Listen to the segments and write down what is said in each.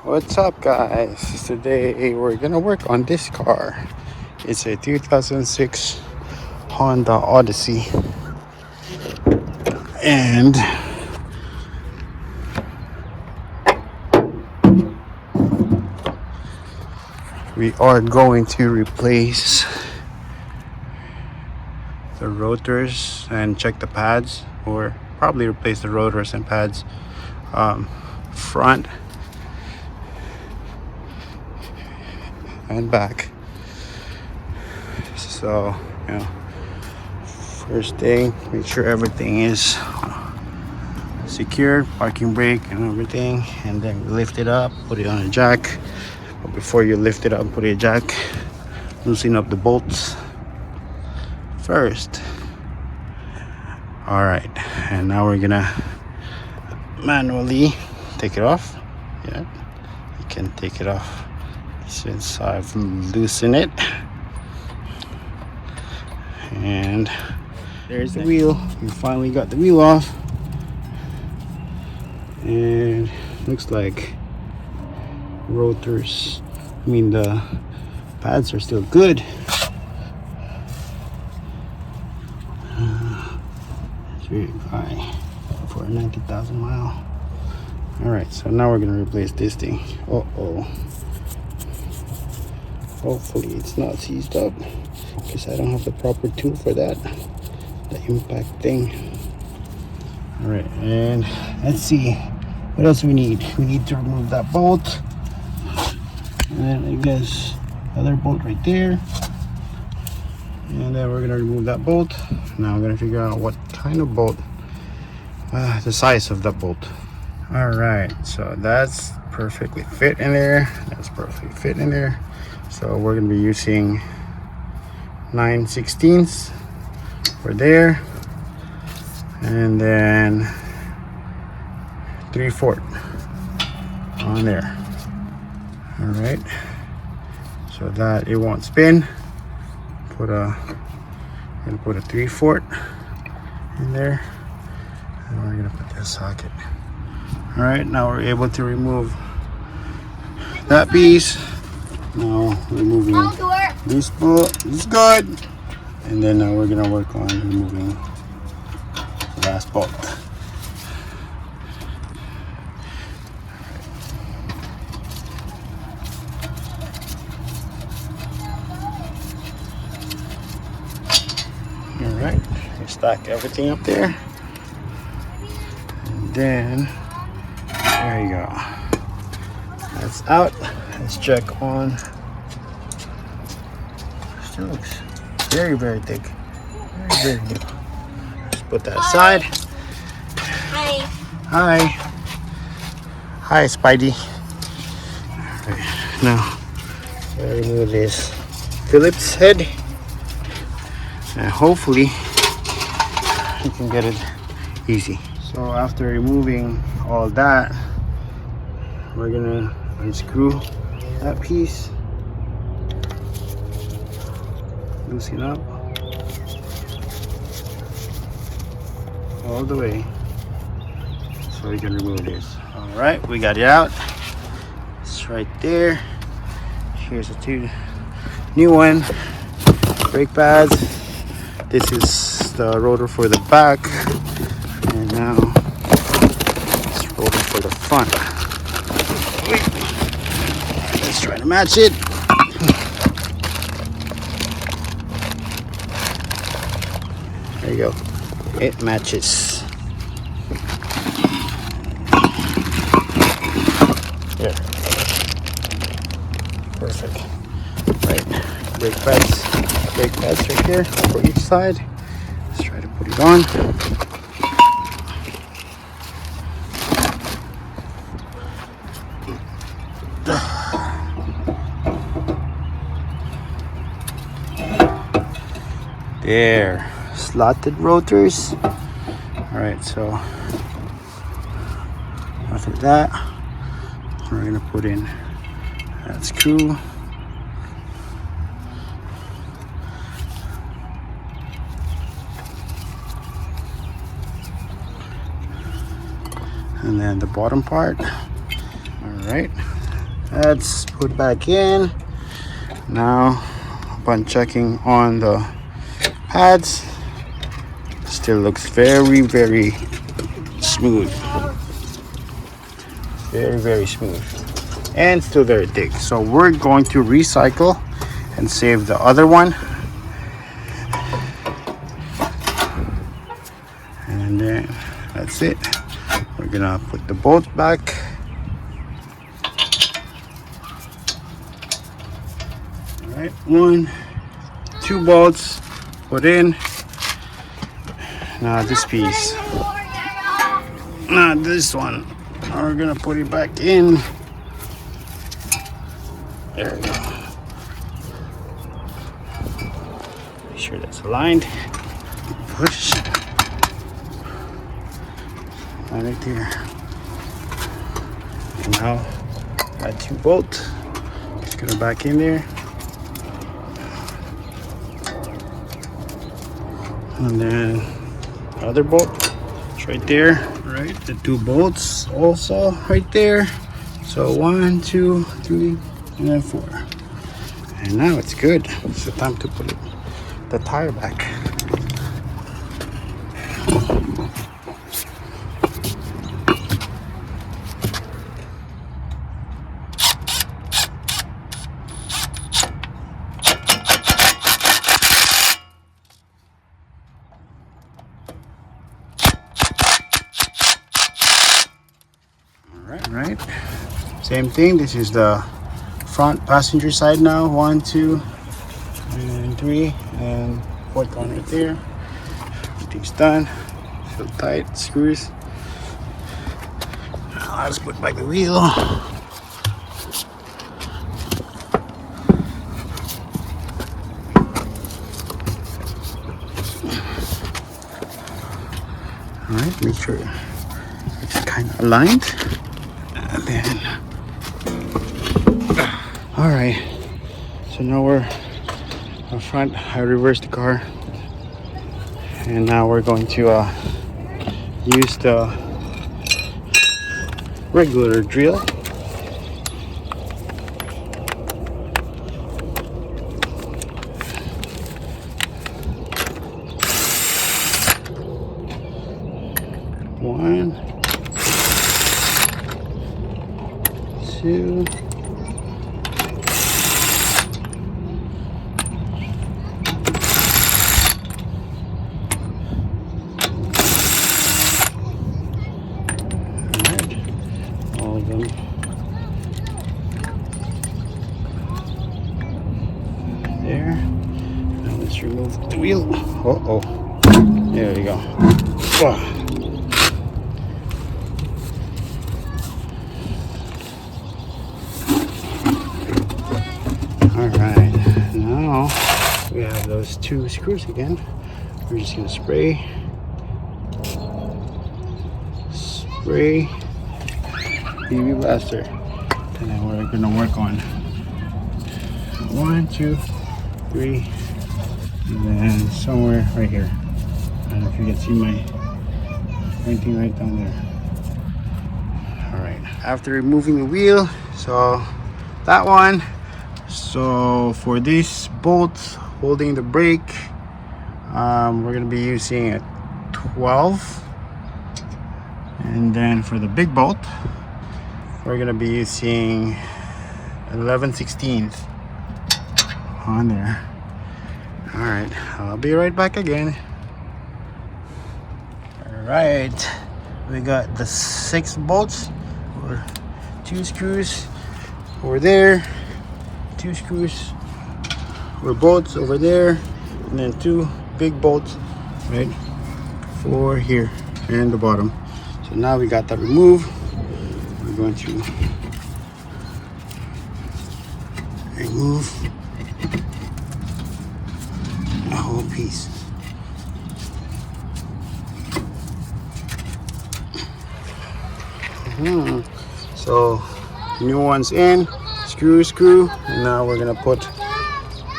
What's up, guys? Today we're gonna work on this car. It's a 2006 Honda Odyssey, and we are going to replace the rotors and check the pads, or probably replace the rotors and pads front and back. So, first thing, make sure everything is secure, parking brake and everything, and then lift it up, put it on a jack. But before you lift it up and put it on a jack, loosen up the bolts first. All right, and now we're gonna manually take it off. Yeah, you can take it off since I've loosened it. And there's the wheel. We finally got the wheel off, and looks like the pads are still good. It's really high for a 90,000 mile. All right, so now we're gonna replace this thing. Hopefully it's not seized up, because I don't have the proper tool for that, the impact thing. All right, and let's see what else we need. We need to remove that bolt, and then I guess other bolt right there, and then we're gonna remove that bolt. Now I'm gonna figure out what kind of bolt, the size of that bolt. All right, so that's perfectly fit in there. That's perfectly fit in there. So we're gonna be using 9/16 for there, and then 3/4 on there. All right, so that it won't spin. I'm gonna put a 3/4 in there, and we're gonna put this socket. All right, now we're able to remove that piece. Now removing this bolt is good, and then now we're gonna work on removing the last bolt. All right, we stack everything up there, and then there you go. That's out. Let's check on. Still looks very, very thick. Very, very new. Just put that aside. Hi. Hi. Hi, Spidey. Alright, now I remove this Phillips head, and hopefully you can get it easy. So after removing all that, we're gonna unscrew that piece, loosen up all the way so we can remove this. All right, we got it out. It's right there. Here's the new one, brake pads. This is the rotor for the back, and now it's rotor for the front. Let's try to match it. There you go. It matches. Yeah. Perfect. Right. Brake pads right here for each side. Let's try to put it on. There, slotted rotors. All right, so after that, we're gonna put in that screw. And then the bottom part. All right, Let's put back in. Now, upon checking on the pads, still looks very, very smooth. Very, very smooth. And still very thick. So we're going to recycle and save the other one. And then that's it. We're gonna put the bolts back. All right, 1, 2 bolts put in. Now this piece, not this one. We're gonna put it back in. There we go. Make sure that's aligned. Push. Right there. And now add 2 bolts. Just get it back in there. And then other bolt. It's right there. Right, the 2 bolts also right there. So 1, 2, 3, and then 4. And now it's good. It's the time to put the tire back. Right, same thing. This is the front passenger side now. 1, 2, and 3, and 4th one right there. Everything's done. Feel tight. Screws. Now let's put back the wheel. All right, make sure it's kind of aligned. And then, all right, so now we're up front. I reversed the car, and now we're going to use the regular drill. One, 2, all of them. There. Now let's remove the wheel. Uh-oh. There we go. Oh. Alright, now we have those 2 screws again. We're just gonna spray BB blaster, and then we're gonna work on 1, 2, 3, and then somewhere right here. I don't know if you can see my pointing right down there. Alright, after removing the wheel, so that one. So for this bolt holding the brake, we're going to be using a 12, and then for the big bolt we're going to be using 11/16 on there. All right, I'll be right back again. All right, we got the 6 bolts, or 2 screws over there, 2 screws or bolts over there, and then 2 big bolts right for here and the bottom. So now we got that removed. We're going to remove the whole piece. So new one's in, screw, and now we're gonna put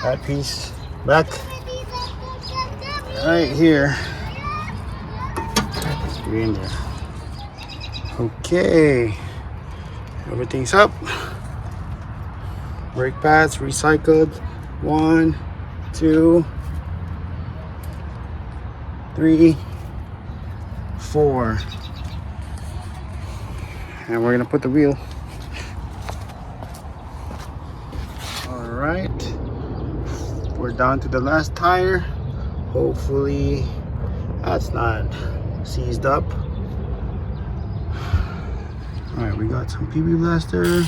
that piece back right here. Screw in there. Okay, everything's up. Brake pads recycled. 1, 2, 3, 4. And we're gonna put the wheel. All right, we're down to the last tire. Hopefully that's not seized up. All right, we got some PB blaster.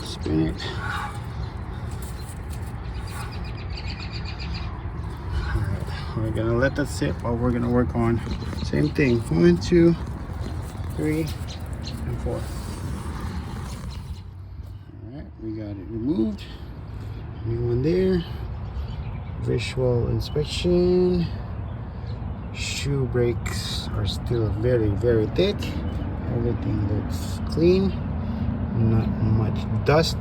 Spin it. All right, we're gonna let that sit while we're gonna work on same thing. 1, 2, 3, and 4. All right, we got it removed. New one there. Visual inspection. Shoe brakes are still very, very thick. Everything looks clean. Not much dust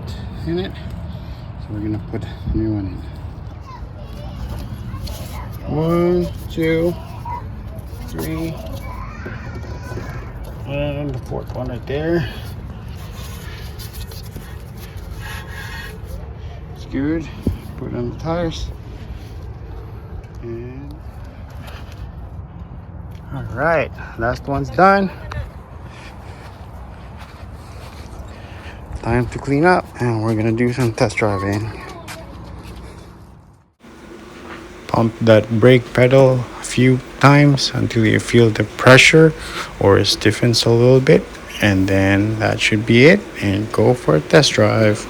in it. So we're gonna put a new one in. 1, 2, 3, and the 4th one right there. It's good. Put it on the tires. And all right, last one's done. Time to clean up, and we're gonna do some test driving. Pump that brake pedal a few times until you feel the pressure or it stiffens a little bit, and then that should be it, and go for a test drive.